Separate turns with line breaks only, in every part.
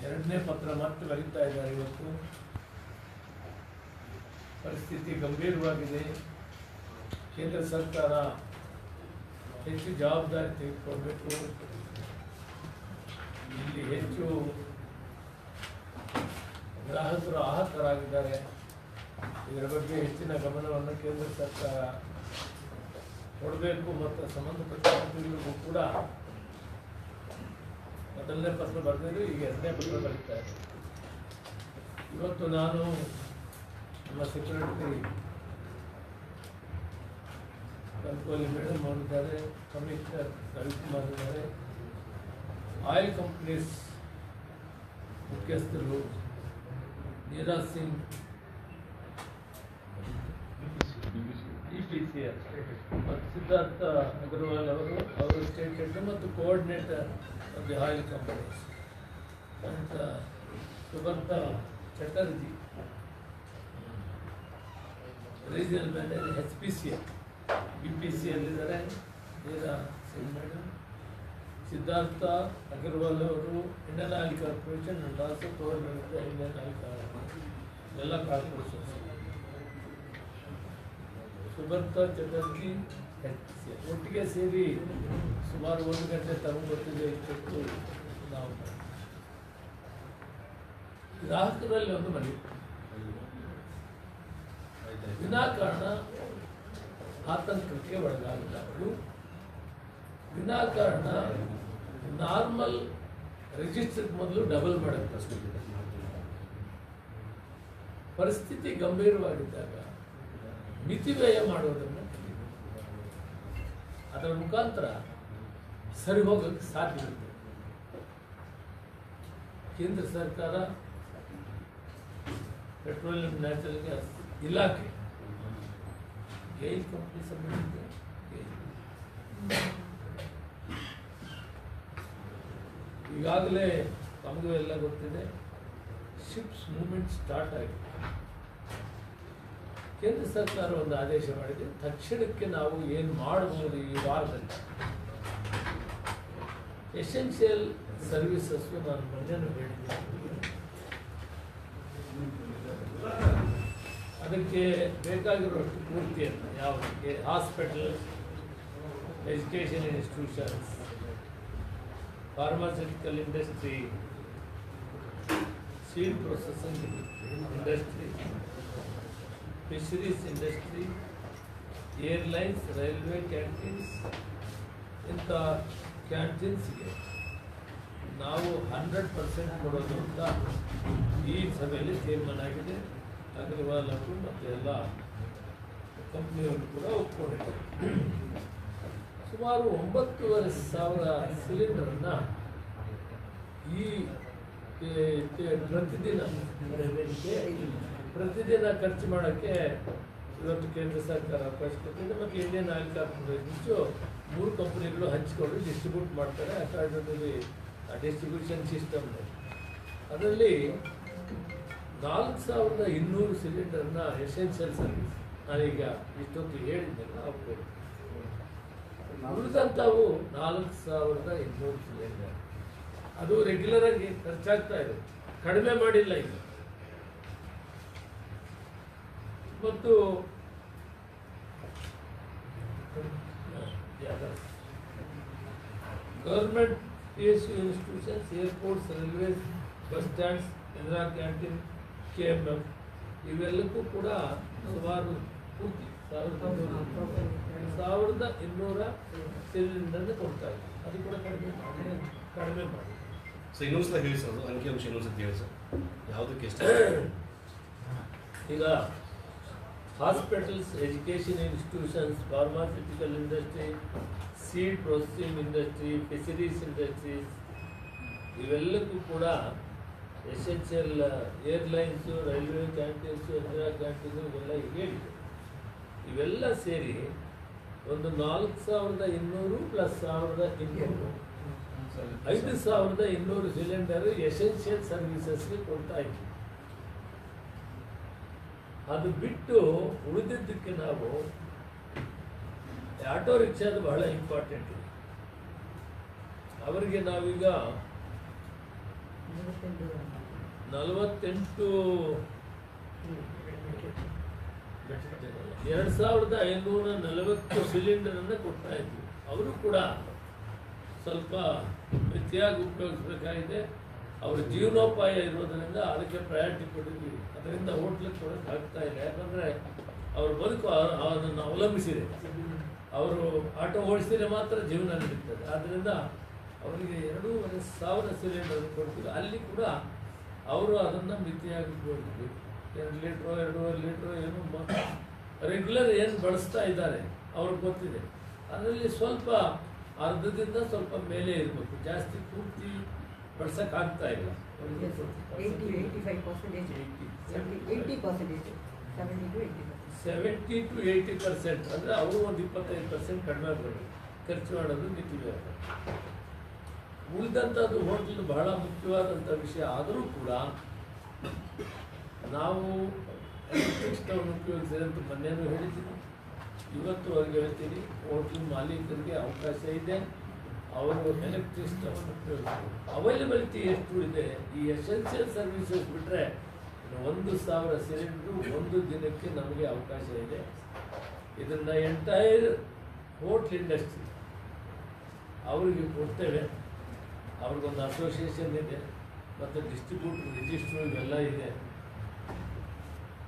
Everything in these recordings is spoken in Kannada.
ಎರಡನೇ ಪತ್ರ ಮತ್ತೆ ಬರೀತಾ ಇದ್ದಾರೆ. ಇವತ್ತು ಪರಿಸ್ಥಿತಿ ಗಂಭೀರವಾಗಿದೆ. ಕೇಂದ್ರ ಸರ್ಕಾರ ಹೆಚ್ಚು ಜವಾಬ್ದಾರಿ ತೆಗೆದುಕೊಳ್ಬೇಕು. ಇಲ್ಲಿ ಹೆಚ್ಚು ಗ್ರಾಹಕರು ಆಹತರಾಗಿದ್ದಾರೆ. ಇದರ ಬಗ್ಗೆ ಹೆಚ್ಚಿನ ಗಮನವನ್ನು ಕೇಂದ್ರ ಸರ್ಕಾರ ಕೊಡಬೇಕು ಮತ್ತು ಸಂಬಂಧಪಟ್ಟ ಮಂತ್ರಿಗಳಿಗೂ ಕೂಡ ಮೊದಲನೇ ಪತ್ರ ಬರೆದಿದ್ದು ಈಗ ಎರಡನೇ ಪತ್ರ ಬರೀತಾ ಇದೆ. ಇವತ್ತು ನಾನು ನಮ್ಮ ಸೆಕ್ರೆಟರಿ ಕಲ್ಕೋಲಿ ಮೇಡಮ್ ಅವರಿದ್ದಾರೆ, ಕಮಿಷನರ್ ರವಿಕುಮಾರ್ ಇದ್ದಾರೆ, ಆಯಿಲ್ ಕಂಪ್ನೀಸ್ ಮುಖ್ಯಸ್ಥರು ನೀರಾಜ್ ಸಿಂಗ್ EPCL ಮತ್ತು ಸಿದ್ಧಾರ್ಥ ಅಗರ್ವಾಲ್ ಅವರು ಸ್ಟೇಟ್ ಹೆಡ್ ಮತ್ತು coordinator of the oil companies ಅಂತ ಸುಗಂಧ Chatterjee regional manager HPCL EPCL ಇದ್ದಾರೆ, ನೀರಾಜ್ ಸಿಂಗ್ ಮೇಡಮ್, ಸಿದ್ಧಾರ್ಥ ಅಗರ್ವಾಲ್ ಅವರು Indian oil corporation and also coordinator Indian oil corporation ಎಲ್ಲ ಕಾರ್ಪೊರೇಷನ್ಸ್. ಸುಗಂಧ ಚಟರ್ಜಿ HPCL ಒಟ್ಟಿಗೆ ಸೇರಿ ಸುಮಾರು 1 ಗಂಟೆ ತಗೊಂಡ್ಬರ್ತಿದೆ. ಇಷ್ಟು ನಾವು ಗ್ರಾಹಕರಲ್ಲಿ ಒಂದು ಮನೆ ವಿನಾಕಾರಣ ಆತಂಕಕ್ಕೆ ಒಳಗಾಗಲಾರದು. ವಿನಾಕಾರಣ ನಾರ್ಮಲ್ ರಿಜಿಸ್ಟರ್ ಮೊದಲು ಡಬಲ್ ಮಾಡಬೇಕು. ಪರಿಸ್ಥಿತಿ ಗಂಭೀರವಾಗಿದ್ದಾಗ ಮಿತಿವ್ಯಯ ಮಾಡೋದನ್ನು ಅದರ ಮುಖಾಂತರ ಸರಿ ಹೋಗಕ್ಕೆ ಸಾಧ್ಯವಿದೆ. ಕೇಂದ್ರ ಸರ್ಕಾರ ಪೆಟ್ರೋಲಿಯಂ ನ್ಯಾಚುರಲ್ ಗ್ಯಾಸ್ ಇಲಾಖೆ ಗೈಲ್ ಕಂಪನಿ ಸಂಬಂಧಿಸಿದ ಈಗಾಗಲೇ ತಮಗೂ ಎಲ್ಲ ಗೊತ್ತಿದೆ, ಶಿಪ್ಸ್ ಮೂವ್ಮೆಂಟ್ ಸ್ಟಾರ್ಟ್ ಆಗಿದೆ. ಕೇಂದ್ರ ಸರ್ಕಾರ ಒಂದು ಆದೇಶ ಮಾಡಿದೆ, ತಕ್ಷಣಕ್ಕೆ ನಾವು ಏನು ಮಾಡಬಹುದು ಈ ವಾರದಲ್ಲಿ ಎಸೆನ್ಷಿಯಲ್ ಸರ್ವಿಸಸ್ ನಾನು ಮೊನ್ನೆ ಹೇಳಿದ್ದೆ. ಅದಕ್ಕೆ ಬೇಕಾಗಿರುವಷ್ಟು ಪೂರ್ತಿಯನ್ನು ಯಾವುದಕ್ಕೆ hospital, education institutions, pharmaceutical industry, seed processing industry, fisheries industry, airlines, railway canteens, ಇಂಥ ಕ್ಯಾಂಟೀನ್ಸ್ಗೆ ನಾವು 100% ಕೊಡೋದು ಅಂತ ಈ ಸಭೆಯಲ್ಲಿ ತೀರ್ಮಾನ ಆಗಿದೆ. ಅಗರ್ವಾಲ್ ಅವರು ಮತ್ತು ಎಲ್ಲ ಕಂಪ್ನಿಯವರು ಕೂಡ ಒಪ್ಕೊಂಡಿದ್ದಾರೆ. ಸುಮಾರು 9,500 ಸಿಲಿಂಡರನ್ನು ಈ ಪ್ರತಿದಿನ ಖರ್ಚು ಮಾಡೋಕ್ಕೆ ಇವತ್ತು ಕೇಂದ್ರ ಸರ್ಕಾರ ಅವಕಾಶ ಕೊಟ್ಟಿದೆ. ಮತ್ತು ಇಂಡಿಯನ್ ಆಯಿಲ್ ಕಾರ್ಪೊರೇಷನ್ಸು 3 ಕಂಪನಿಗಳು ಹಂಚಿಕೊಂಡು ಡಿಸ್ಟ್ರಿಬ್ಯೂಟ್ ಮಾಡ್ತಾರೆ ಅಕಾರ್ಡಿಂಗ್ ಡಿಸ್ಟ್ರಿಬ್ಯೂಷನ್ ಸಿಸ್ಟಮ್. ಅದರಲ್ಲಿ 4,200 ಸಿಲಿಂಡರ್ನ ಎಸೆನ್ಷಿಯಲ್ ಸರ್ವಿಸ್ ನಾನೀಗ ಇಷ್ಟೊತ್ತು ಹೇಳಿದ್ದೆಲ್ಲ ಅವು ಉಳಿದಂಥವು 4,200 ಸಿಲಿಂಡರ್. ಅದು ರೆಗ್ಯುಲರ್ ಆಗಿ ಖರ್ಚಾಗ್ತಾ ಇದೆ, ಕಡಿಮೆ ಮಾಡಿಲ್ಲ ಈಗ. ಮತ್ತು government PSU institutions, airports, railways, bus stands, Indira canteen, KMF ಇವೆಲ್ಲಕ್ಕೂ ಕೂಡ ಸುಮಾರು ಪೂರ್ತಿ 1,200 ಸಿಲಿಂಡರ್ ಕೊಡ್ತಾ ಇದೆ. ಅದು ಕೂಡ ಕಡಿಮೆ ಮಾಡಿ.
ಸೊ ಇನ್ನೊಂದ್ಸಲ ಹೇಳಿ ಸರ್, ಅದು ಅಂಕಿಅಂಶ ಇನ್ನೊಂದ್ಸತಿ ಹೇಳಿ ಸರ್, ಯಾವುದಕ್ಕೆ ಎಷ್ಟು?
ಈಗ hospitals, education institutions, pharmaceutical industry, seed processing industry, fisheries industries ಇವೆಲ್ಲಕ್ಕೂ ಕೂಡ essential airlines, railway canteens, Indira canteen ಇವೆಲ್ಲ ಹೇಳಿದೆ. ಇವೆಲ್ಲ ಸೇರಿ ಒಂದು 4,200 ಪ್ಲಸ್ 1,200 5,200 ಸಿಲಿಂಡರ್ ಎಸೆನ್ಷಿಯಲ್ ಸರ್ವಿಸಸ್ಗೆ ಕೊಡ್ತಾ ಇದ್ವಿ. ಅದು ಬಿಟ್ಟು ಉಳಿದಿದ್ದಕ್ಕೆ ನಾವು ಆಟೋ ರಿಕ್ಷಾದು ಬಹಳ ಇಂಪಾರ್ಟೆಂಟ್ ಇದೆ. ಅವರಿಗೆ ನಾವೀಗ 48 2540 ಸಿಲಿಂಡರನ್ನು ಕೊಡ್ತಾ ಇದ್ವಿ. ಅವರು ಕೂಡ ಸ್ವಲ್ಪ ಮಿತಿಯಾಗಿ ಉಪಯೋಗಿಸಬೇಕಾಗಿದೆ. ಅವರ ಜೀವನೋಪಾಯ ಇರೋದರಿಂದ ಅದಕ್ಕೆ ಪ್ರಯಾರಿಟಿ ಕೊಟ್ಟಿದ್ವಿ. ಅದರಿಂದ ಹೋಟ್ಲಿಗೆ ಕೊಡೋಕ್ಕೆ ಆಗ್ತಾ ಇಲ್ಲ. ಯಾಕಂದರೆ ಅವ್ರ ಬದುಕು ಅದನ್ನು ಅವಲಂಬಿಸಿದೆ. ಅವರು ಆಟೋ ಓಡಿಸಿದರೆ ಮಾತ್ರ ಜೀವನ ನಡೀತದೆ. ಆದ್ದರಿಂದ ಅವರಿಗೆ 2,500 ಸಿಲಿಂಡರ್ ಕೊಡ್ತೀವಿ. ಅಲ್ಲಿ ಕೂಡ ಅವರು ಅದನ್ನು ಮಿತಿಯಾಗಿ ಉಪಯೋಗಿಸಬೇಕು. 2 ಲೀಟ್ರು 2.5 ಲೀಟ್ರು ಏನು ರೆಗ್ಯುಲರ್ ಏನು ಬಳಸ್ತಾ ಇದ್ದಾರೆ ಅವ್ರಿಗೆ ಗೊತ್ತಿದೆ. ಅದರಲ್ಲಿ ಸ್ವಲ್ಪ ಅರ್ಧದಿಂದ ಸ್ವಲ್ಪ ಮೇಲೆ ಇರಬೇಕು. ಜಾಸ್ತಿ ಪೂರ್ತಿ ಬಳಸೋಕ್ಕಾಗ್ತಾ ಇಲ್ಲ. 70 to 80% ಅಂದರೆ ಅವರು ಒಂದು 25% ಕಡಿಮೆ ಬರೋದು ಖರ್ಚು ಮಾಡೋದು ನಿಂತಿದೆ. ಉಳಿದಂಥದ್ದು ಹೋಟೆಲ್ ಬಹಳ ಮುಖ್ಯವಾದಂಥ ವಿಷಯ. ಆದರೂ ಕೂಡ ನಾವು ಎಲೆಕ್ಟ್ರಿಕ್ ಸ್ಟವ್ ಉಪಯೋಗಿಸಿದೆ ಅಂತ ಮೊನ್ನೆನೂ ಹೇಳಿದ್ದೀನಿ, ಇವತ್ತು ಅವ್ರಿಗೆ ಹೇಳ್ತೀನಿ. ಹೋಟ್ಲ್ ಮಾಲೀಕರಿಗೆ ಅವಕಾಶ ಇದೆ, ಅವರು ಎಲೆಕ್ಟ್ರಿಕ್ ಸ್ಟವ್ ಉಪಯೋಗಿಸ್ತಾರೆ. ಅವೈಲಬಿಲಿಟಿ ಎಷ್ಟು ಇದೆ? ಈ ಎಸೆನ್ಷಿಯಲ್ ಸರ್ವಿಸಸ್ ಬಿಟ್ಟರೆ 1,000 ಸಿಲಿಂಡ್ರು ಒಂದು ದಿನಕ್ಕೆ ನಮಗೆ ಅವಕಾಶ ಇದೆ. ಇದನ್ನು ಎಂಟೈರ್ ಹೋಟ್ಲ್ ಇಂಡಸ್ಟ್ರಿ ಅವರಿಗೆ ಕೊಡ್ತೇವೆ. ಅವ್ರಿಗೊಂದು ಅಸೋಸಿಯೇಷನ್ ಇದೆ ಮತ್ತು ಡಿಸ್ಟ್ರಿಬ್ಯೂಟರ್ ರಿಜಿಸ್ಟ್ರು ಇವೆಲ್ಲ ಇದೆ.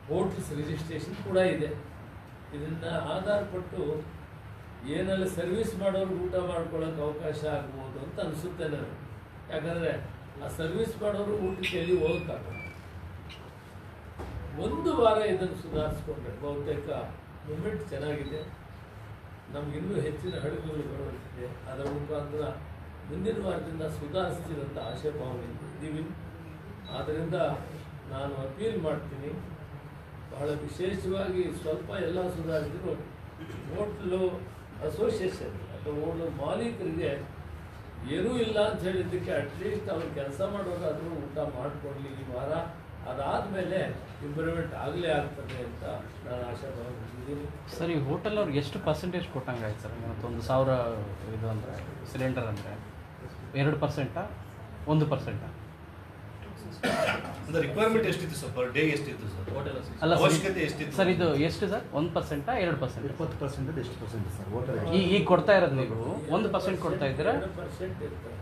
ಹೋಟ್ಲ್ಸ್ ರಿಜಿಸ್ಟ್ರೇಷನ್ ಕೂಡ ಇದೆ. ಇದನ್ನು ಆಧಾರ ಪಟ್ಟು ಏನೆಲ್ಲ ಸರ್ವಿಸ್ ಮಾಡೋರು ಊಟ ಮಾಡ್ಕೊಳ್ಳೋಕೆ ಅವಕಾಶ ಆಗ್ಬೋದು ಅಂತ ಅನಿಸುತ್ತೆ ನನಗೆ. ಯಾಕಂದರೆ ಆ ಸರ್ವಿಸ್ ಮಾಡೋರು ಊಟಕ್ಕೆ ಎಲ್ಲಿ ಹೋಗೋಕ್ಕಾಗಲ್ಲ. ಒಂದು ವಾರ ಇದನ್ನು ಸುಧಾರಿಸ್ಕೊಂಡ್ರೆ ಬಹುತೇಕ ಮೂಮೆಂಟ್ ಚೆನ್ನಾಗಿದೆ. ನಮಗಿನ್ನೂ ಹೆಚ್ಚಿನ ಹಡಗುಗಳು ಬರೋದಿದೆ. ಅದರ ಮುಖಾಂತರ ಮುಂದಿನ ವಾರದಿಂದ ಸುಧಾರಿಸ್ತೀರಂತ ಆಶೆ ಭಾವನೆ ಇದ್ದೀವಿ. ಆದ್ದರಿಂದ ನಾನು ಅಪೀಲ್ ಮಾಡ್ತೀನಿ, ಬಹಳ ವಿಶೇಷವಾಗಿ ಸ್ವಲ್ಪ ಎಲ್ಲ ಸುಧಾರಿಸಿದ್ರು ಹೋಟ್ಲು ಅಸೋಸಿಯೇಷನ್ ಅಥವಾ ಹೋಟ್ಲು ಮಾಲೀಕರಿಗೆ ಏನೂ ಇಲ್ಲ ಅಂತ ಹೇಳಿದ್ದಕ್ಕೆ ಅಟ್ಲೀಸ್ಟ್ ಅವ್ರು ಕೆಲಸ ಮಾಡೋದಾದರೂ ಊಟ ಮಾಡಿಕೊಡ್ಲಿ ಈ ವಾರ. ಅದಾದಮೇಲೆ ಇಂಪ್ರೂವ್ಮೆಂಟ್ ಆಗಲೇ ಆಗ್ತದೆ ಅಂತ ನಾನು ಆಶೆ ಭಾವಿಸಿದ್ದೀನಿ.
ಸರ್, ಈ ಹೋಟೆಲ್ ಅವ್ರಿಗೆ ಎಷ್ಟು ಪರ್ಸೆಂಟೇಜ್ ಕೊಟ್ಟಂಗೆ ಆಯ್ತು ಸರ್? ಇವತ್ತು 1,000 ಇದು ಅಂದರೆ ಸಿಲಿಂಡರ್ ಅಂದರೆ 2%, 1%?
ಅಂದ್ರೆ ರಿಕ್ವೈರ್ಮೆಂಟ್ ಎಷ್ಟಿತ್ತು ಸರ್? ಪರ್ ಡೇ ಎಷ್ಟಿತ್ತು ಸರ್? ಹೋಟೆಲ್
ಅಲ್ಲ
ಅವಶ್ಯಕತೆ ಎಷ್ಟಿತ್ತು
ಸರ್? ಇದು ಎಷ್ಟು ಸರ್? 1%, 2%?
20% ಎಷ್ಟು ಪರ್ಸೆಂಟ್ ಸರ್ ಹೋಟೆಲ್?
ಈಗ ಕೊಡ್ತಾ ಇರೋದು ನೀವು 1% ಕೊಡ್ತಾ ಇದ್ದೀರಾ?
2% ಇರ್ತಾರೆ.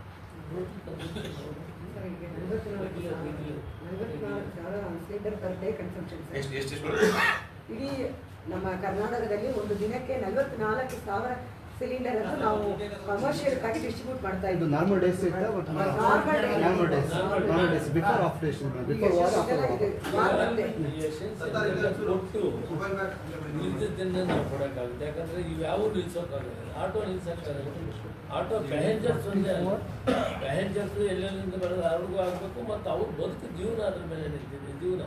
ಇಡೀ ನಮ್ಮ ಕರ್ನಾಟಕದಲ್ಲಿ ಒಂದು ದಿನಕ್ಕೆ 44,000 ಸಿಲಿಂಡರ್ ಅನ್ನು ನಾವು ಕಮರ್ಷಿಯಲ್ ಆಗಿ ಡಿಸ್ಟ್ರಿಬ್ಯೂಟ್ ಮಾಡ್ತಾ
ಇದು
ಇದ್ದೀವಿ.
ನಾರ್ಮಲ್ ಡೇಸ್ ಇತ್ತಾ? Normal days before after before ವಾರ
ಕೊಟ್ಟು ಉಳಿದದ್ದನ್ನೇ ನಾವು ಕೊಡೋಕ್ಕಾಗುತ್ತೆ. ಯಾಕಂದರೆ ಇವ್ಯಾವ ನಿಲ್ಸೋಕ್ಕಾಗಲ್ಲ. ಆಟೋ ನಿಲ್ಸೋಕ್ಕಾಗಲ್ಲ. ಆಟೋ ಪ್ಯಾಸೆಂಜರ್ಸ್ ಒಂದೇ ಅಲ್ಲ, ಪ್ಯಾಸೆಂಜರ್ಸ್ ಎಲ್ಲೆಲ್ಲಿಂದ ಬರೋದು ಅವ್ರಿಗೂ ಆಗಬೇಕು ಮತ್ತು ಅವ್ರ ಬದುಕು ಜೀವನ ಅದ್ರ ಮೇಲೆ ನಿಂತಿದೆ. ಜೀವನ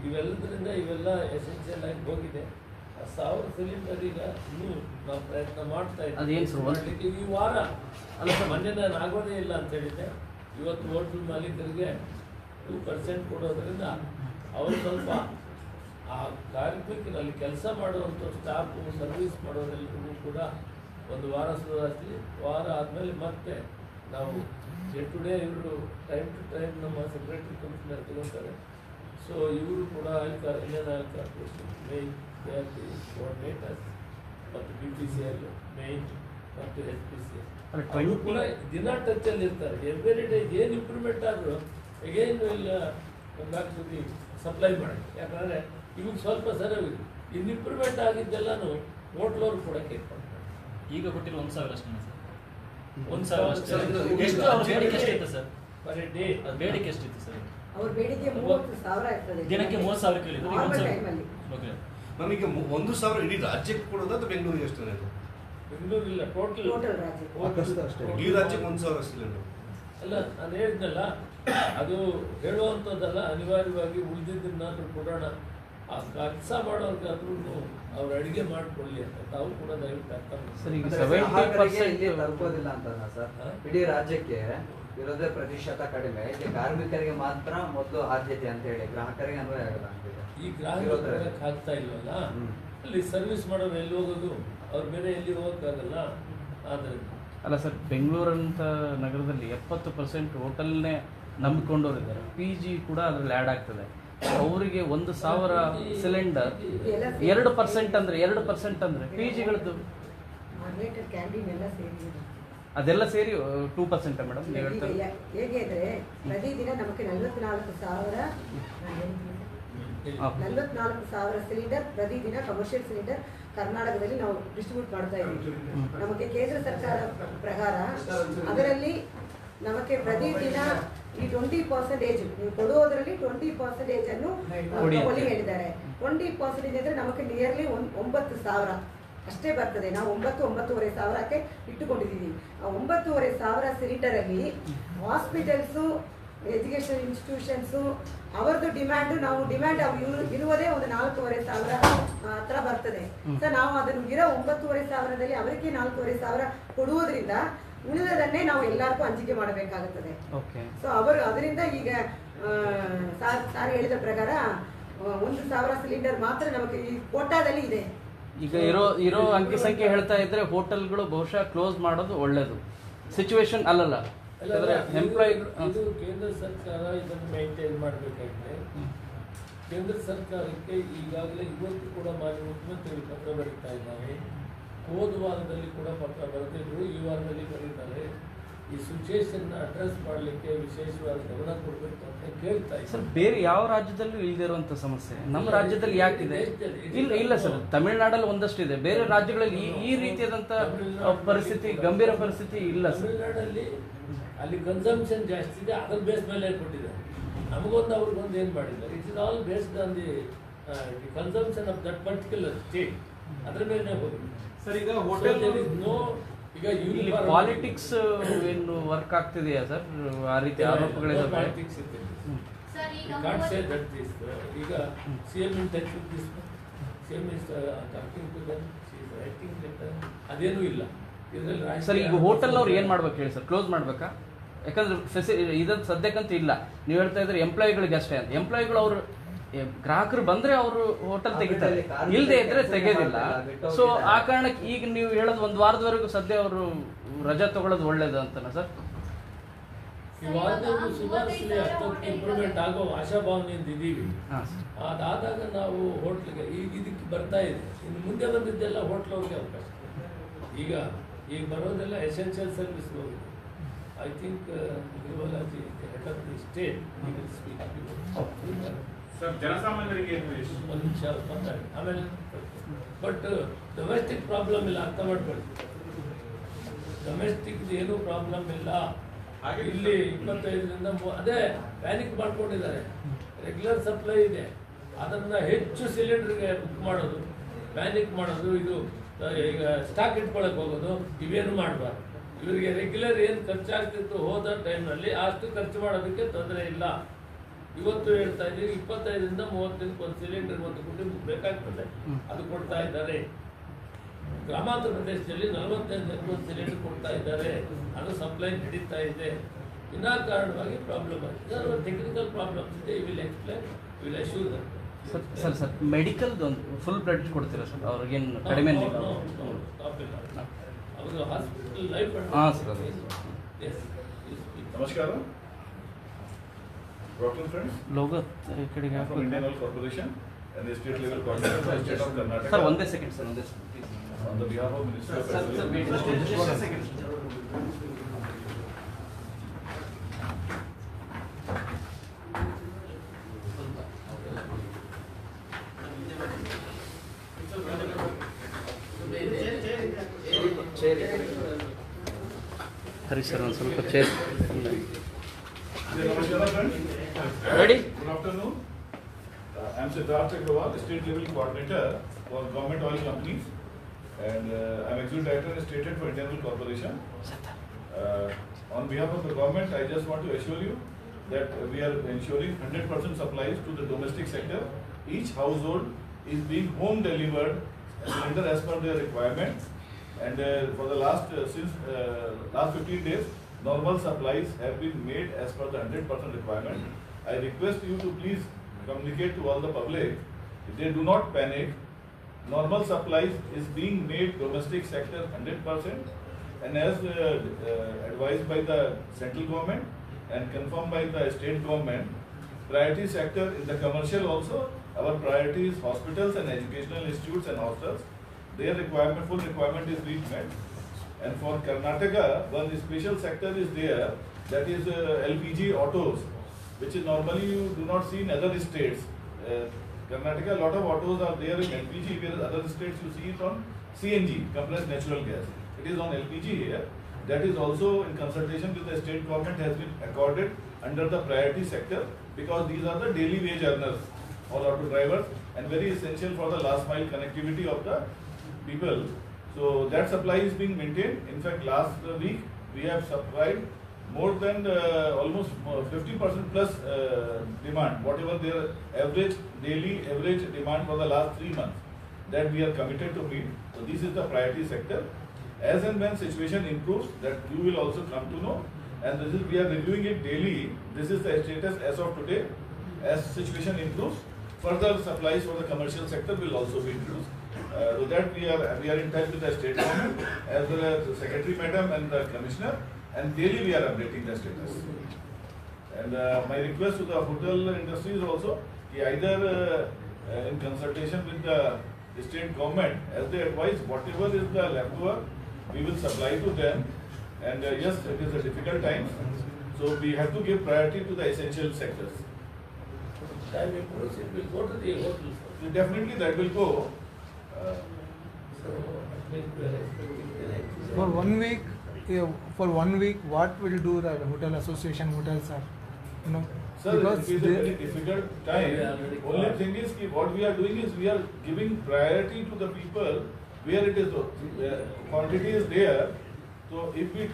ಇವೆಲ್ಲದರಿಂದ ಇವೆಲ್ಲ ಎಸೆನ್ಷಿಯಲ್ ಆಗಿ ಹೋಗಿದೆ. 1,000 ಸಿಲಿಂಡರ್ ಈಗ ಇನ್ನೂ ನಾವು ಪ್ರಯತ್ನ ಮಾಡ್ತಾ ಇದ್ದೀವಿ. ಈ ವಾರ ಅಲ್ಲ ಸರ್, ಮೊನ್ನೆ ನಾನು ಆಗೋದೇ ಇಲ್ಲ ಅಂತ ಹೇಳಿದ್ದೆ. ಇವತ್ತು ಹೋಟೆಲ್ ಮಾಲೀಕರಿಗೆ 2% ಕೊಡೋದ್ರಿಂದ ಅವರು ಸ್ವಲ್ಪ ಆ ಕಾರ್ಮಿಕರಲ್ಲಿ ಕೆಲಸ ಮಾಡುವಂಥ ಸ್ಟಾಫು ಸರ್ವಿಸ್ ಮಾಡೋರೆಲ್ಲರಿಗೂ ಕೂಡ ಒಂದು ವಾರ ಸುಧಾರಿಸಲಿ. ವಾರ ಆದಮೇಲೆ ಮತ್ತೆ ನಾವು ಡೇ ಟು ಡೇ ಇವರು ಟೈಮ್ ಟು ಟೈಮ್ ನಮ್ಮ ಸೆಕ್ರೆಟರಿ ಕಮಿಷನರ್ ತಗೊಳ್ತಾರೆ. ಸೊ ಇವರು ಕೂಡ Indian oil corporation main coordinators ಮತ್ತು BPCL ಮೇನ್ ಮತ್ತು HPCL ಅವರು ಕೂಡ ದಿನ ಟಚ್ಚಲ್ಲಿ ಇರ್ತಾರೆ. ಎವ್ರಿ ಡೇ ಏನು ಇಂಪ್ರೂವ್ಮೆಂಟ್ ಆದರೂ ಅಗೇನ್ ಇಲ್ಲ ಒಂದಾಗ್ತದೆ ಸಪ್ಲೈ ಮಾಡಿ. ಯಾಕಂದರೆ ಇವಾಗ ಸ್ವಲ್ಪ ಸರಿಯಾಗಿದೆ. ಇನ್ನು ಇಂಪ್ರೂವ್ಮೆಂಟ್ ಆಗಿದ್ದೆಲ್ಲನೂ ಹೋಟ್ಲವ್ರು ಕೂಡ ಕೇಳ್ಕೊಳ್ತಾರೆ.
ಈಗ ಕೊಟ್ಟಿಲ್ಲ 1,000 ಅಷ್ಟೇ ಸರ್.
1,000
ಅಷ್ಟೇ. ಎಷ್ಟು ಅವ್ರ ಬೇಡಿಕೆ ಎಷ್ಟಿತ್ತು ಸರ್?
ಪರ್ ಡೇ
ಅದು ಬೇಡಿಕೆ ಎಷ್ಟಿತ್ತು ಸರ್?
ಅವ್ರ ಬೇಡಿಕೆ 30,000 ಇರ್ತದೆ
ದಿನಕ್ಕೆ 30,000 ಕೇಳಿದ್ರು.
ನಾರ್ಮಲ್ ಟೈಮಲ್ಲಿ.
ಓಕೆ,
ನಮಗೆ 1,000 ಇಡೀ ರಾಜ್ಯಕ್ಕೆ ಕೊಡೋದು ಅಥವಾ ಬೆಂಗಳೂರಿಗೆ ಎಷ್ಟು ಇದು?
ಬೆಂಗಳೂರು ಇಲ್ಲ, ಟೋಟಲ್
ರಾಜ್ಯ
ಅಷ್ಟೇ.
ಇಡೀ ರಾಜ್ಯಕ್ಕೆ 1,000 ಸಿಲಿಂಡರ್
ಅಲ್ಲ. ನಾನು ಹೇಳಿದ್ನಲ್ಲ, ಅದು ಹೇಳುವಂಥದ್ದಲ್ಲ. ಅನಿವಾರ್ಯವಾಗಿ ಉಳಿದಿದ್ದನ್ನಾದ್ರೂ ಕೊಡೋಣ. ಆ ಕೆಲಸ ಮಾಡೋರ್ಗಾದ್ರೂ ಅವ್ರು ಅಡುಗೆ ಮಾಡಿಕೊಳ್ಳಿ ಅಂತ ತಾವು ಕೂಡ ದಯವಿಟ್ಟು ಅರ್ಥ ಮಾಡಿ.
ಸರ್, ಈಗ
ಗ್ರಾಹಕರಿಗೆ ಇಲ್ಲಿ
70%
ತಲುಪೋದಿಲ್ಲ ಅಂತ ಸರ್. ಇಡೀ ರಾಜ್ಯಕ್ಕೆ ಇರೋದೇ ಪ್ರತಿಶತ ಕಡಿಮೆ. ಇಲ್ಲಿ ಕಾರ್ಮಿಕರಿಗೆ ಮಾತ್ರ ಮೊದಲು ಆದ್ಯತೆ ಅಂತ ಹೇಳಿ ಗ್ರಾಹಕರಿಗೆ ಅನ್ವಯ ಆಗಲ್ಲ ಅಂತಿದೆ.
ಈ ಗ್ರಾಹಕರು ಆಗ್ತಾ ಇಲ್ವಲ್ಲ, ಅಲ್ಲಿ ಸರ್ವಿಸ್ ಮಾಡೋರು ಎಲ್ಲಿ ಹೋಗೋದು? ಅವ್ರು ಬೇರೆ ಎಲ್ಲಿ ಹೋಗೋಕ್ಕಾಗಲ್ಲ. ಆದ್ದರಿಂದ
ಅಲ್ಲ ಸರ್, ಬೆಂಗಳೂರಂಥ ನಗರದಲ್ಲಿ 70% ಹೋಟೆಲ್ನೇ ನಂಬಿಕೊಂಡವ್ರು ಇದ್ದಾರೆ, PG ಕೂಡ ಅದರಲ್ಲಿ ಆ್ಯಡ್ ಆಗ್ತದೆ. ಅವರಿಗೆ 1,000 ಸಿಲಿಂಡರ್ 2% ಅಂದರೆ 2% ಅಂದರೆ PGಗಳದ್ದು
ಅನ್ಲಿಮಿಟೆಡ್ ಕ್ಯಾಂಟೀನ್ ಎಲ್ಲ ಸೇರಿ
ಅದೆಲ್ಲ ಸೇರಿ 2% ಮೇಡಮ್ ನೀವು ಹೇಳ್ತಾರೆ.
ಹೇಗೆ ಅಂದರೆ ಪ್ರತಿದಿನ ನಮಗೆ 44,000 ಸಿಲಿಂಡರ್ ಪ್ರತಿದಿನ ಕಮರ್ಷಿಯಲ್ ಸಿಲಿಂಡರ್ ಕರ್ನಾಟಕದಲ್ಲಿ ನಾವು ಡಿಸ್ಟ್ರಿಬ್ಯೂಟ್ ಮಾಡ್ತಾ ಇದ್ದೀವಿ. ನಮಗೆ ಕೇಂದ್ರ ಸರ್ಕಾರ ಪ್ರಕಾರ ಅದರಲ್ಲಿ ನಮಗೆ ಪ್ರತಿದಿನ ಈ 20% ನೀವು ಕೊಡುವುದರಲ್ಲಿ 20% ಅನ್ನು ತಗೊಳ್ಳಿ ಹೇಳಿದ್ದಾರೆ. 20% ಅಂದರೆ ನಮಗೆ ನಿಯರ್ಲಿ 9,000 ಅಷ್ಟೇ ಬರ್ತದೆ. ನಾವು 9,500 ಇಟ್ಟುಕೊಂಡಿದ್ದೀವಿ. ಆ 9,500 ಸಿಲಿಂಡರಲ್ಲಿ ಹಾಸ್ಪಿಟಲ್ಸು, ಎಜುಕೇಷನ್ ಇನ್ಸ್ಟಿಟ್ಯೂಷನ್ಸು ಅವರದ್ದು ಡಿಮ್ಯಾಂಡ್ ಇರುವುದೇ ಒಂದು 4,500 ಹತ್ರ ಬರ್ತದೆ. ಸೊ ನಾವು ಅದನ್ನು ಇರೋ 9,500ದಲ್ಲಿ ಅವರಿಗೆ 4,500 ಕೊಡುವುದರಿಂದ ಉಳಿದದನ್ನೇ ನಾವು ಎಲ್ಲರಿಗೂ ಹಂಚಿಕೆ ಮಾಡಬೇಕಾಗುತ್ತದೆ. ಸೊ ಅವರು ಅದರಿಂದ ಈಗ ಸಾರ್ ಹೇಳಿದ ಪ್ರಕಾರ 1,000 ಸಿಲಿಂಡರ್ ಮಾತ್ರ ನಮಗೆ ಈ ಕೋಟಾದಲ್ಲಿ ಇದೆ.
ಈಗ ಇರೋ ಅಂಕಿ ಸಂಖ್ಯೆ ಹೇಳ್ತಾ ಇದ್ರೆ ಹೋಟೆಲ್ಗಳು ಬಹುಶಃ ಕ್ಲೋಸ್ ಮಾಡೋದು ಒಳ್ಳೇದು ಸಿಚುವೇಶನ್ ಅಲ್ಲಲ್ಲ. ಎಂಪ್ಲಾಯ್
ಇದು ಕೇಂದ್ರ ಸರ್ಕಾರ ಇದನ್ನು ಮೇಂಟೈನ್ ಮಾಡಬೇಕಾಗಿದೆ. ಕೇಂದ್ರ ಸರ್ಕಾರಕ್ಕೆ ಈಗಾಗಲೇ ಇವತ್ತು ಕೂಡ ಮಾನ್ಯ ಮುಖ್ಯಮಂತ್ರಿಗಳು ಪತ್ರ ಬರೀತಾ ಇದ್ದಾರೆ. ಹೋದ ವಾರದಲ್ಲಿ ಕೂಡ ಪತ್ರ ಬರೆದಿದ್ರು, ಈ ವಾರದಲ್ಲಿ ಬರೀತಾರೆ. ಈ ಸಿಚುವೇಶನ್ ಅಡ್ರೆಸ್ ಮಾಡಲಿಕ್ಕೆ ವಿಶೇಷವಾದ ಗಮನ ಕೊಡಬೇಕು ಅಂತ ಕೇಳ್ತಾ ಇದ್ದಾರೆ.
ಸರ್, ಬೇರೆ ಯಾವ ರಾಜ್ಯದಲ್ಲೂ ಇಲ್ಲದೆ ಇರುವಂತ ಸಮಸ್ಯೆ ನಮ್ಮ ರಾಜ್ಯದಲ್ಲಿ ಯಾಕಿದೆ? ಇಲ್ಲ ಸರ್, ತಮಿಳುನಾಡಲ್ಲಿ ಒಂದಷ್ಟಿದೆ, ಬೇರೆ ರಾಜ್ಯಗಳಲ್ಲಿ ಈ ರೀತಿಯಾದಂತ ಪರಿಸ್ಥಿತಿ, ಗಂಭೀರ ಪರಿಸ್ಥಿತಿ ಇಲ್ಲ ಸರ್.
ತಮಿಳುನಾಡಲ್ಲಿ ಅಲ್ಲಿ ಕನ್ಸಂಪ್ಷನ್ ಜಾಸ್ತಿ ಇದೆ, ಅದರ ಬೇಸ್ ಮೇಲೆ ಕೊಟ್ಟಿದ್ದಾರೆ. ನಮಗೊಂದು ಅವ್ರಿಗೊಂದು ಏನು ಮಾಡಿದ್ದಾರೆ, it is all based on the consumption of that particular state, ಅದ್ರ ಮೇಲೆ ಹೋಗಿದೆ
ಸರ್. ಈಗ ಹೋಟೆಲ್
ಈಗ
ಇಲ್ಲಿ ಪಾಲಿಟಿಕ್ಸ್ ಏನು ವರ್ಕ್ ಆಗ್ತಿದೆಯಾ ಸರ್? ಆ ರೀತಿ ಆರೋಪಗಳಿದಾವೆ.
ಪಾಲಿಟಿಕ್ಸ್ ಇದೆ. Can't say that this. ಈಗ CM in touch with this, CM is talking to them, she is writing letter, ಅದೇನೂ ಇಲ್ಲ ಇದರಲ್ಲಿ.
ಸರ್, ಈಗ ಹೋಟೆಲ್ನವ್ರು ಏನು ಮಾಡ್ಬೇಕು ಹೇಳಿ ಸರ್? ಕ್ಲೋಸ್ ಮಾಡ್ಬೇಕಾ? ಯಾಕಂದ್ರೆ ಇದಂತ ಸದ್ಯಕ್ಕಂತೂ ಇಲ್ಲ. ನೀವು ಹೇಳ್ತಾ ಇದ್ರೆ ಎಂಪ್ಲಾಯಿಗಳಿಗೆ ಅಷ್ಟೇ ಅಂತ. ಎಂಪ್ಲಾಯಿಗಳು ಅವರು ಗ್ರಾಹಕರು ಬಂದ್ರೆ ಅವರು ಹೋಟೆಲ್ ತೆಗಿತಾರೆ, ಇಲ್ಲದೆ ಇದ್ರೆ ತೆಗೆಯೋದಿಲ್ಲ. ಸೊ ಆ ಕಾರಣಕ್ಕೆ ಈಗ ನೀವು ಹೇಳೋದು 1 ವಾರದವರೆಗೂ ಸದ್ಯ ಅವರು ರಜಾ ತಗೊಳ್ಳೋದು ಒಳ್ಳೇದು ಅಂತನಾ ಸರ್?
ಈ ವಾರದಲ್ಲಿ ಸುಧಾರಿಸಲಿ, ಅಷ್ಟೊತ್ತು ಇಂಪ್ರೂವ್ಮೆಂಟ್ ಆಗೋ ಆಶಾಭಾವನೆಯಿಂದ ಇದ್ದೀವಿ. ಅದಾದಾಗ ನಾವು ಹೋಟ್ಲಿಗೆ ಈಗ ಇದಕ್ಕೆ ಬರ್ತಾ ಇದೆ. ಇನ್ನು ಮುಂದೆ ಬಂದಿದ್ದೆಲ್ಲ ಹೋಟ್ಲವ್ರಿಗೆ ಅವಕಾಶ. ಈಗ ಬರೋದೆಲ್ಲ ಎಸೆನ್ಷಿಯಲ್ ಸರ್ವಿಸ್ ಹೋಗಿದೆ. ಐ ಥಿಂಕ್ ಯುವರಾಜಿ head of the state
sir, ಜನಸಾಮಾನ್ಯರಿಗೆ
ಒಂದು ನಿಮಿಷ ಮಾತಾಡಿ, ಆಮೇಲೆ. ಬಟ್ ಡೊಮೆಸ್ಟಿಕ್ ಪ್ರಾಬ್ಲಮ್ ಇಲ್ಲ, ಅರ್ಥ ಮಾಡ್ಕೊಳ್ಳಿ. ಡೊಮೆಸ್ಟಿಕ್ ಏನೂ ಪ್ರಾಬ್ಲಮ್ ಇಲ್ಲ. ಇಲ್ಲಿ 25ರಿಂದ ಅದೇ ಪ್ಯಾನಿಕ್ ಮಾಡ್ಕೊಂಡಿದ್ದಾರೆ. ರೆಗ್ಯುಲರ್ ಸಪ್ಲೈ ಇದೆ, ಅದನ್ನ ಹೆಚ್ಚು ಸಿಲಿಂಡರ್ಗೆ ಬುಕ್ ಮಾಡೋದು, ಪ್ಯಾನಿಕ್ ಮಾಡೋದು, ಇದು ಈಗ ಸ್ಟಾಕ್ ಇಟ್ಕೊಳಕ್ ಹೋಗೋದು, ಇವೇನು ಮಾಡಬಾರ್ದು. ಇವರಿಗೆ ರೆಗ್ಯುಲರ್ ಏನು ಖರ್ಚಾಗ್ತಿತ್ತು ಹೋದ ಟೈಮ್ನಲ್ಲಿ ಅಷ್ಟು ಖರ್ಚು ಮಾಡೋದಕ್ಕೆ ತೊಂದರೆ ಇಲ್ಲ. ಇವತ್ತು ಹೇಳ್ತಾ ಇದ್ದೀವಿ 25ರಿಂದ 30 ದಿನಕ್ಕೆ ಒಂದು ಸಿಲಿಂಡರ್ ಒಂದು ಕುಟುಂಬಕ್ಕೆ ಬೇಕಾಗ್ತದೆ, ಅದು ಕೊಡ್ತಾ ಇದ್ದಾರೆ. ಗ್ರಾಮಾಂತರ ಪ್ರದೇಶದಲ್ಲಿ 45 ದಿನಕ್ಕೆ ಒಂದು ಸಿಲಿಂಡರ್ ಕೊಡ್ತಾ ಇದ್ದಾರೆ, ಅದು ಸಪ್ಲೈ ನಡೀತಾ ಇದೆ. ವಿನಾಕಾರಣವಾಗಿ ಪ್ರಾಬ್ಲಮ್ ಆಗಿದೆ. ಟೆಕ್ನಿಕಲ್ ಪ್ರಾಬ್ಲಮ್ಸ್ ಇದೆ, will explain, will assure that.
Sir ಮೆಡಿಕಲ್ದು ಒಂದು ಫುಲ್ ಬ್ಲಡ್ ಕೊಡ್ತೀರಾ ಸರ್ ಅವ್ರಿಗೇನು ಕಡಿಮೆ?
ಅವರು ಹಾಸ್ಪಿಟಲ್ ಲೈಫ್.
ಹಾಂ ಸರ್, ಅದು
ನಮಸ್ಕಾರ. Welcome friends.
ಲೋಗೋ ಈ ಕಡೆಗೆ
From Indian Oil Corporation and the state level coordinator for the state of Karnataka.
Sir ಒಂದೇ ಸೆಕೆಂಡ್ ಸರ್, ಒಂದೇ
On the behalf of Minister of
sir Hari sir ಒಂದು ಸ್ವಲ್ಪ chair.
Namaskar friends.
Ready?
Good afternoon. I am Siddharth Agrawal, state level coordinator for government oil companies, and I am executive director and state head for Indian Oil Corporation. On behalf of the government, I just want to assure you that we are ensuring 100% supplies to the domestic sector. Each household is being home delivered cylinder as per their requirement, and for the last 15 days, normal supplies have been made as per the 100% requirement. I request you to please communicate to all the public, they do not panic. Normal supplies is being made domestic sector 100%, and as advised by the central government and confirmed by the state government. Priority sector in the commercial also, our priority is hospitals and educational institutes and hostels. Their requirement, full requirement is being met. And for Karnataka, one special sector is there, that is LPG autos, which is normally you do not see in other states. Karnataka, a lot of autos are there in LPG, whereas other states you see it on CNG, compressed natural gas. It is on LPG here. That is also in consultation with the state government has been accorded under the priority sector, because these are the daily wage earners, all auto drivers, and very essential for the last mile connectivity of the people. So that supply is being maintained. In fact, last week we have supplied more than almost 50% plus demand, whatever their average daily average demand for the last 3 months, that we are committed to meet. So this is the priority sector. As and when situation improves, that you will also come to know, and this is, we are reviewing it daily. This is the status as of today. As situation improves, further supplies for the commercial sector will also be introduced. So that we are in touch with the state government as well as the secretary madam and the commissioner, and daily we are updating the status. And my request to the hotel industry is also, either in consultation with the state government, as they advise, whatever is the leftover, we will supply to them. And yes, it is a difficult time, so we have to give priority to the essential sectors.
Time improves, it will go to the hotels.
So definitely that will go.
So at least we are expecting the next.
For 1 week, for 1 week, what will do the hotel association hotels are, you know?
Sir, it is a very difficult time.
Yeah, very
Only
hard.
thing is, what we are doing is we are giving priority to the people where it is quantity is there. So if it,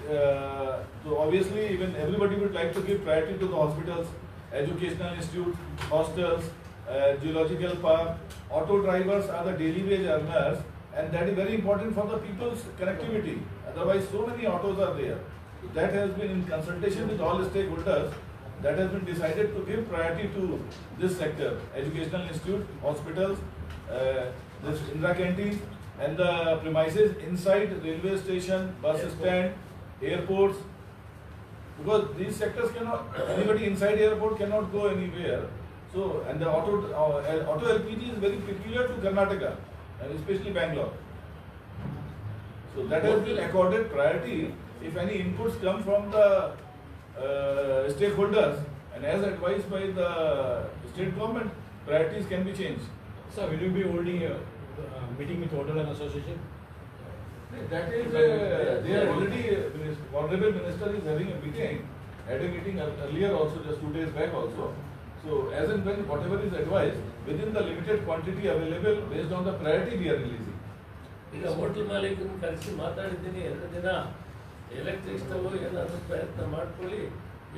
so obviously even everybody would like to give priority to the hospitals, educational institutes, hostels, geological park. Auto drivers are the daily wage earners, and that is very important for the people's connectivity. Otherwise, so many autos are there. That has been in consultation with all stakeholders. That has been decided to give priority to this sector: educational institute, hospitals, this Indira canteen, and the premises inside railway station, bus stand, airports. Because these sectors cannot, anybody inside airport cannot go anywhere. So, and the auto LPG is very peculiar to Karnataka, and especially Bangalore. So that has been accorded priority. If any inputs come from the stakeholders, and as advised by the state government, priorities can be changed.
Sir, will you be holding a meeting with Hotel and Association?
That is, they are already, Honorable Minister is having a meeting, had a meeting earlier also, just 2 days back also. So as and when whatever is advised, within the limited quantity available, based on the priority we are releasing.
ಈಗ ಹೋಟೆಲ್ ಮಾಲೀಕರನ್ನು ಕರೆಸಿ ಮಾತಾಡಿದ್ದೀನಿ 2 ದಿನ. ಎಲೆಕ್ಟ್ರಿಕ್ ಸ್ಟವ್ ಏನಾದರೂ ಪ್ರಯತ್ನ ಮಾಡ್ಕೊಳ್ಳಿ,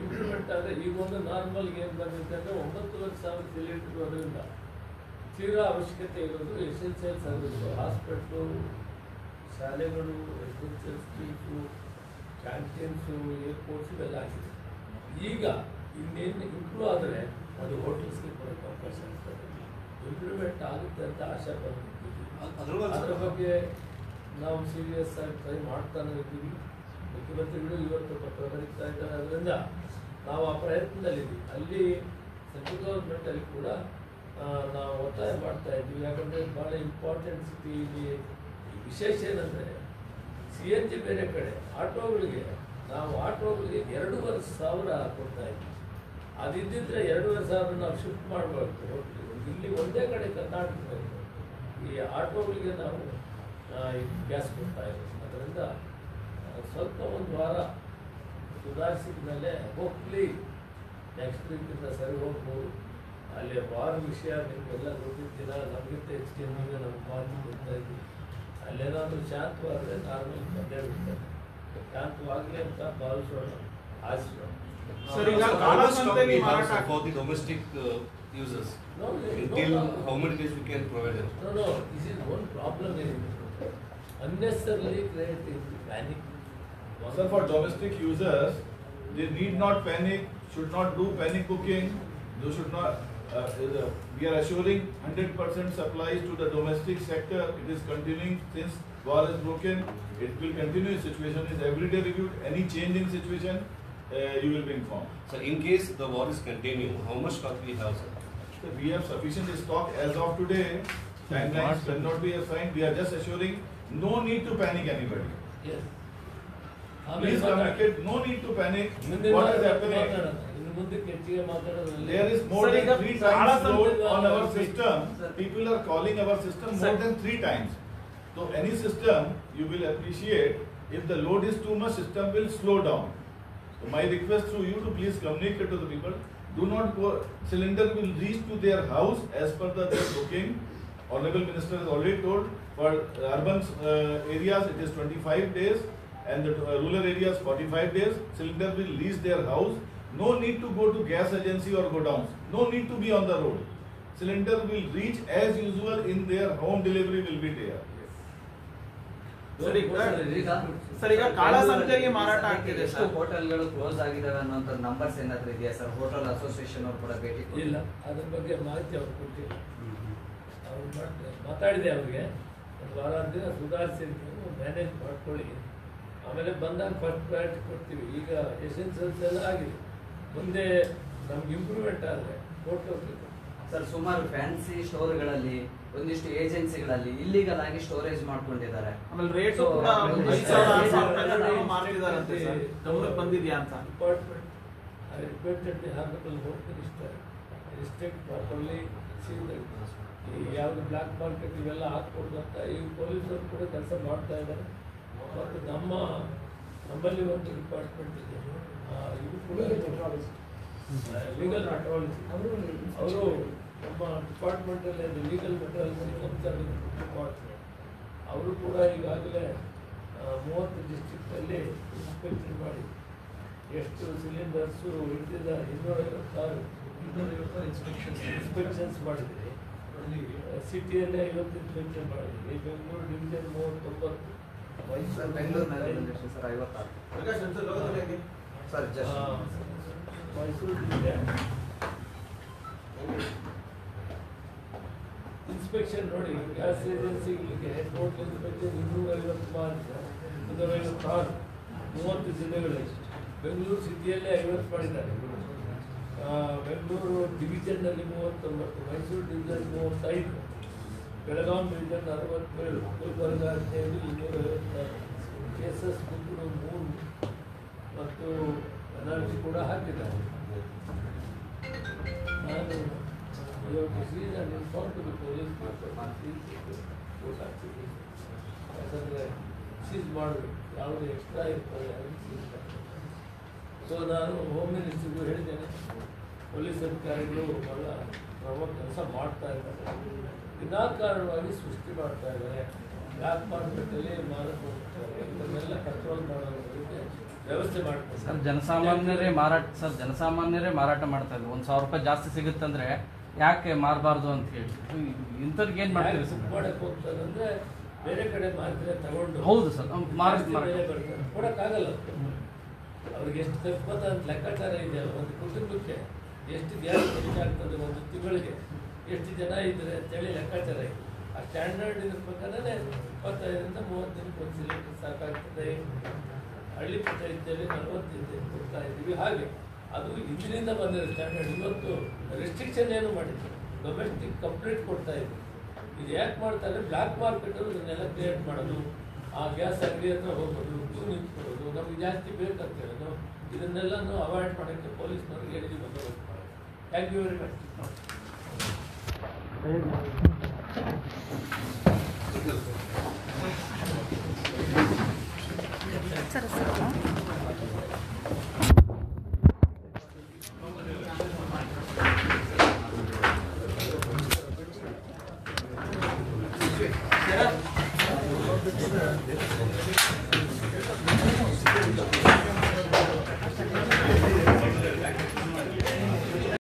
ಇಂಪ್ಲಿಮೆಂಟ್ ಆದರೆ ಈಗ ಒಂದು ನಾರ್ಮಲ್ಗೆ ಏನು ಬಂದಿದೆ ಅಂದರೆ 9,500 ಸಿಲಿಂಡರ್ ಬರೋದ್ರಿಂದ ತೀರಾ ಅವಶ್ಯಕತೆ ಇರೋದು ಎಸೆನ್ಷಿಯಲ್ ಸರ್ವಿಸು, ಹಾಸ್ಪಿಟ್ಲು, ಶಾಲೆಗಳು, ಎಸೆನ್ಷಿಯಲ್ ಸ್ಟ್ರೀಟು, ಕ್ಯಾಂಟೀನ್ಸು, ಏರ್ಪೋರ್ಟ್ಸ್ ಇವೆಲ್ಲ ಆಗಿದೆ. ಈಗ ಇನ್ನೇನು ಇಂಪ್ರೂವ್ ಆದರೆ ಅದು ಹೋಟೆಲ್ಸ್ಗೆ ಕೊಡೋಕ್ಕೆ ಅವಕಾಶ ಇರ್ತದೆ. ಇಂಪ್ಲಿಮೆಂಟ್ ಆಗುತ್ತೆ ಅಂತ ಆಶಾ ಬಂದಿದ್ದೀವಿ. ಅದರ ಬಗ್ಗೆ ನಾವು ಸೀರಿಯಸ್ ಆಗಿ ಟ್ರೈ ಮಾಡ್ತಾನೆ ಇದ್ದೀವಿ. ಮುಖ್ಯಮಂತ್ರಿಗಳು ಇವತ್ತು ಪತ್ರ ಬರೀತಾ ಇದ್ದಾರೆ. ಅದರಿಂದ ನಾವು ಆ ಪ್ರಯತ್ನದಲ್ಲಿದ್ದೀವಿ. ಅಲ್ಲಿ ಸೆಂಟ್ರಲ್ ಗೌರ್ಮೆಂಟಲ್ಲಿ ಕೂಡ ನಾವು ಒತ್ತಾಯ ಮಾಡ್ತಾ ಇದ್ದೀವಿ. ಯಾಕಂದರೆ ಭಾಳ ಇಂಪಾರ್ಟೆಂಟ್ ಸಿಟಿ ಇಲ್ಲಿ. ವಿಶೇಷ ಏನಂದರೆ CNG ಬೇರೆ ಕಡೆ, ಆಟೋಗಳಿಗೆ ನಾವು ಆಟೋಗಳಿಗೆ 2,500 ಕೊಡ್ತಾ ಇದ್ದೀವಿ. ಅದಿದ್ದಿದ್ರೆ 2,500 ನಾವು ಶಿಫ್ಟ್ ಮಾಡಬೇಕು. ಇಲ್ಲಿ ಒಂದೇ ಕಡೆ ಕರ್ನಾಟಕದಲ್ಲಿ ಈ ಆಟೋಗಳಿಗೆ ನಾವು ಗ್ಯಾಸ್ ಕೊಡ್ತಾ ಇದ್ದೀವಿ. ಅದರಿಂದ ಸ್ವಲ್ಪ ಒಂದು ವಾರ ಸುಧಾರಿಸಿದ ಮೇಲೆ ಹೋಗ್ಲಿ ನೆಕ್ಸ್ಟ್ ವೀಕಿಂದ ಸರಿ ಹೋಗ್ಬೋದು. ಅಲ್ಲಿ ವಾರ ವಿಷಯ ನಿಮಗೆಲ್ಲ ಗೊತ್ತಿದ್ದಿಲ್ಲ, ನಮಗಿಂತ ಹೆಚ್ಚಿಗೆ ನೀವೇ ನಮ್ಗೆ ಮಾಹಿತಿ ಕೊಡ್ತಾ ಇದ್ದೀವಿ. ಅಲ್ಲೇನಾದರೂ ಶಾಂತವಾದರೆ ನಾರ್ಮಲ್ ಬಂದೇ ಬಿಡ್ತಾರೆ. ಶಾಂತವಾಗಲಿ ಅಂತ ಭಾವಿಸೋಣ, ಆಶಿಸೋಣ.
Sir, ಈಗ
how much stock we have
ಮಾರಾಟ
for the domestic users?
No,
Until how many days we can provide them?
No, this is one problem in unnecessarily creating panic.
Sir, for domestic users, they need not panic, should not do panic booking. They should not. We are assuring 100% supplies to the domestic sector. It is continuing since war is broken. It will continue. Situation is every day reviewed. Any change in situation, you will be informed.
So in case the war is continue, how much stock we have, sir?
So we have sufficient stock as of today. Timelines will not be assigned. We are just assuring no need to panic anybody.
Yes.
Please communicate. No need to panic.
ಮುಂದಿನ
What is
ವಾರ
happening?
ಮಾತಾಡೋಣ. ಇನ್ನು ಮುಂದಕ್ಕೆ ಹೆಚ್ಚಿಗೆ ಮಾತಾಡೋದ್ರಲ್ಲಿ
There is more
Sir,
than
ಈಗ
3
ಬಹಳ
times load on our
ಸಂದರ್ಭ-
system.
Sir.
People are calling our system
Sir.
more than 3 times. So any system, you will appreciate, if the load is too much, system will slow down. So my request to you to please communicate to the people. Do not go. Cylinder will reach to their house as per their booking. Honorable Minister has already told. For urban areas, it is 25 days, and the rural areas 45 days. Cylinder will reach their house. No need to go to gas agency or godowns. No need to be on the road. Cylinder will reach as usual in their home. Delivery will be there.
Sir ಈಗ
ಈಗ
ಸರ್ ಈಗ ಕಾಳ ಸಂಖ್ಯೆಗೆ ಮಾರಾಟ ಆಗ್ತಿದೆ
ಎಷ್ಟು
ಸರ್.
ಹೋಟೆಲ್ಗಳು ಕ್ಲೋಸ್ ಆಗಿದಾವೆ ಅನ್ನೋಂಥ ನಂಬರ್ಸ್ ಏನಾದ್ರು ಇದೆಯಾ ಸರ್? ಹೋಟೆಲ್ ಅಸೋಸಿಯೇಷನ್ ಅವ್ರು ಕೂಡ ಭೇಟಿ ಕೊಟ್ಟಿಲ್ಲ.
ಇಲ್ಲ, ಅದ್ರ ಬಗ್ಗೆ ಮಾಹಿತಿ ಅವ್ರು ಕೊಟ್ಟಿಲ್ಲ. ಅವ್ರು ಮಾತಾಡಿದೆ ಅವ್ರಿಗೆ, ಒಂದು ವಾರ ದಿನ ಸುಧಾರಿಸಿ ಮ್ಯಾನೇಜ್ ಮಾಡ್ಕೊಳ್ಳಿ, ಆಮೇಲೆ ಬಂದಾಗ ಫಸ್ಟ್ ಪ್ರಯಾರಿಟಿ ಕೊಡ್ತೀವಿ. ಈಗ ಎಸೆನ್ಷಿಯಲ್ಸ್ ಎಲ್ಲ ಆಗಿದೆ, ಮುಂದೆ ನಮ್ಗೆ ಇಂಪ್ರೂವ್ಮೆಂಟ್ ಆದರೆ ಕೊಟ್ಟು
ಸರ್ ಸುಮಾರು ಫ್ಯಾನ್ಸಿ ಸ್ಟೋರ್ಗಳಲ್ಲಿ ಒಂದಿಷ್ಟು ಏಜೆನ್ಸಿಗಳಲ್ಲಿ ಇಲ್ಲಿಗಲ್ ಆಗಿ ಸ್ಟೋರೇಜ್ ಮಾಡ್ಕೊಂಡಿದ್ದಾರೆ.
ಆಮೇಲೆ ರೇಟ್
So,
ಕೂಡ
ಆಮೇಲೆ
5,000 ರೂಪಾಯಿ ಮಾಡ್ತಿದಾರಂತೆ ಸರ್. ಗಮನಕ್ಕೆ ಬಂದಿದ್ಯಾ ಅಂತ?
Department I requested the Honorable Home Minister, restrict properly, see that ಈ ಯಾವುದು ಬ್ಲ್ಯಾಕ್ ಮಾರ್ಕೆಟ್ ಇವೆಲ್ಲ ಹಾಕ್ಕೊಡ್ದು ಅಂತ ಈ ಪೊಲೀಸರು ಕೂಡ ಕೆಲಸ ಮಾಡ್ತಾ ಇದ್ದಾರೆ. ಮತ್ತು ನಮ್ಮಲ್ಲಿ ಒಂದು ಡಿಪಾರ್ಟ್ಮೆಂಟ್ ಇದೆ, ಇದು ಕೂಡ ಲೀಗಲ್ ಮೆಟ್ರಾಲಜಿ, ಅವರು ನಮ್ಮ ಡಿಪಾರ್ಟ್ಮೆಂಟಲ್ಲಿ ಲೀಗಲ್ ಮೆಟ್ರಾಲಜಿ ಡಿಪಾರ್ಟ್ಮೆಂಟ್, ಅವರು ಕೂಡ ಈಗಾಗಲೇ 30 ಡಿಸ್ಟ್ರಿಕ್ಟಲ್ಲಿ ಇನ್ಸ್ಪೆಕ್ಷನ್ ಮಾಡಿ ಎಷ್ಟು ಸಿಲಿಂಡರ್ಸು ಹಿಡಿದ 256 ಇನ್ಸ್ಪೆಕ್ಷನ್ಸ್ ಮಾಡಿದ್ರಿ. ಸಿಟಿಯಲ್ಲೇ 50 ಇನ್ಸ್ಪೆಕ್ಷನ್ ಮಾಡಿದ್ವಿ. ಬೆಂಗಳೂರು ಡಿವಿಷನ್ 39,
ಸರ್ ಬೆಂಗಳೂರಿನಲ್ಲಿ ಬಂದಿತ್ತು sir 56. Sir just
Mysuru division inspection ನೋಡಿ, ಗ್ಯಾಸ್ ಏಜೆನ್ಸಿಗಳಿಗೆ ಟೋಟಲ್ ಇನ್ಸ್ಪೆಕ್ಷನ್ 250 ಮಾಡಿದ್ರೆ 256 30 ಜಿಲ್ಲೆಗಳಲ್ಲಿ. ಬೆಂಗಳೂರು ಸಿಟಿಯಲ್ಲೇ 50 ಮಾಡಿದ್ದಾರೆ. ಬೆಂಗಳೂರು ಡಿವಿಷನ್ನಲ್ಲಿ 39, Mysuru division 35, Belagavi division 67, Gulbarga 15, 256 cases ಕುಕ್ಕುಡು 3 ಮತ್ತು ಎನರ್ಜಿ ಕೂಡ ಹಾಕಿದ್ದಾರೆ. ನಾನು ಪೊಲೀಸ್ ಯಾಕಂದರೆ ಸೀಸ್ ಮಾಡಬೇಕು, ಯಾವುದು ಎಕ್ಸ್ಟ್ರಾ ಇರ್ತದೆ ಅದನ್ನು ಸೀಸ್ ಮಾಡಬೇಕು. ಸೊ ನಾನು ಹೋಮ್ ಮಿನಿಸ್ಟ್ರಿಗೂ ಹೇಳಿದ್ದೇನೆ, ಪೊಲೀಸ್ ಅಧಿಕಾರಿಗಳು ಬಹಳ ಪ್ರಮುಖ ಕೆಲಸ ಮಾಡ್ತಾ ಇದ್ದಾರೆ, ವಿನಾಕಾರಣವಾಗಿ ಸೃಷ್ಟಿ ಮಾಡ್ತಾ ಇದ್ದಾರೆ, ಬ್ಲ್ಯಾಕ್ ಮಾರ್ಕೆಟಲ್ಲಿ ಮಾರಾಟ ಮಾಡ್ತಾರೆ, ಇದನ್ನೆಲ್ಲ ಕಂಟ್ರೋಲ್ ಮಾಡೋದಕ್ಕೆ ವ್ಯವಸ್ಥೆ ಮಾಡ್ತಾರೆ.
ಸರ್ ಜನಸಾಮಾನ್ಯರೇ ಮಾರಾಟ ಮಾಡ್ತಾ ಇದ್ರು. 1,000 ರೂಪಾಯಿ ಜಾಸ್ತಿ ಸಿಗುತ್ತಂದ್ರೆ ಯಾಕೆ ಮಾರಬಾರ್ದು ಅಂತ ಹೇಳಿ ಇಂಥವ್ರಿಗೆ ಏನು ಮಾಡ್ತೀವಿ ಸರ್?
ಮಾಡಕ್ಕೆ ಹೋಗ್ತಾರೆ ಅಂದರೆ ಬೇರೆ ಕಡೆ ಮಾರಿದ್ರೆ ತಗೊಂಡು
ಹೌದು ಸರ್,
ಬೇರೆ ಬರ್ತಾರೆ, ಕೊಡೋಕ್ಕಾಗಲ್ಲ. ಅವ್ರಿಗೆ ಎಷ್ಟು ಖರ್ಚು ಅಂತ ಲೆಕ್ಕಾಚಾರ ಇದೆಯಲ್ಲ, ಒಂದು ಕುಟುಂಬಕ್ಕೆ ಎಷ್ಟು ಗ್ಯಾಸ್ ಖರ್ಚಾಗ್ತದೆ ಒಂದು ತಿಂಗಳಿಗೆ, ಎಷ್ಟು ಜನ ಇದ್ದಾರೆ ಅಂತೇಳಿ ಲೆಕ್ಕಾಚಾರ ಇದೆ. ಆ ಸ್ಟ್ಯಾಂಡರ್ಡ್ ಇದ್ರ ಪ್ರಕಾರನೇ 25ರಿಂದ 30 ದಿನಕ್ಕೆ ಒಂದು ಸಿಲಿಂಡರ್ ಸಾಕಾಗ್ತದೆ. ಹಳ್ಳಿ ಪಂಚಾಯತಿಯಲ್ಲಿ 40 ದಿನ ಕೊಡ್ತಾ ಇದ್ದೀವಿ. ಹಾಗೆ ಅದು ಇದರಿಂದ ಬಂದಿರೋ ಸ್ಟ್ಯಾಂಡರ್ಡ್. ಇವತ್ತು ರೆಸ್ಟ್ರಿಕ್ಷನ್ ಏನು ಮಾಡಿದ್ರು, ಡೊಮೆಸ್ಟಿಕ್ ಕಂಪ್ಲೀಟ್ ಕೊಡ್ತಾ ಇದ್ವಿ. ಇದು ಯಾಕೆ ಮಾಡ್ತಾರೆ, ಬ್ಲ್ಯಾಕ್ ಮಾರ್ಕೆಟಲ್ಲಿ ಇದನ್ನೆಲ್ಲ ಕ್ರಿಯೇಟ್ ಮಾಡೋದು, ಆ ಗ್ಯಾಸ್ ಅಂಗಡಿ ಹತ್ರ ಹೋಗೋದು, ಕ್ಯೂ ನಿಂತ್ಕೊಳ್ಳೋದು, ನಮಗೆ ಜಾಸ್ತಿ ಬೇಕಂತ ಹೇಳೋದು, ಇದನ್ನೆಲ್ಲನೂ ಅವಾಯ್ಡ್ ಮಾಡೋಕ್ಕೆ ಪೊಲೀಸ್ನವ್ರಿಗೆ ಹೇಳಿದ್ವಿ ಬಂದೋಬಸ್ತ್ ಮಾಡೋದು. Thank you very much.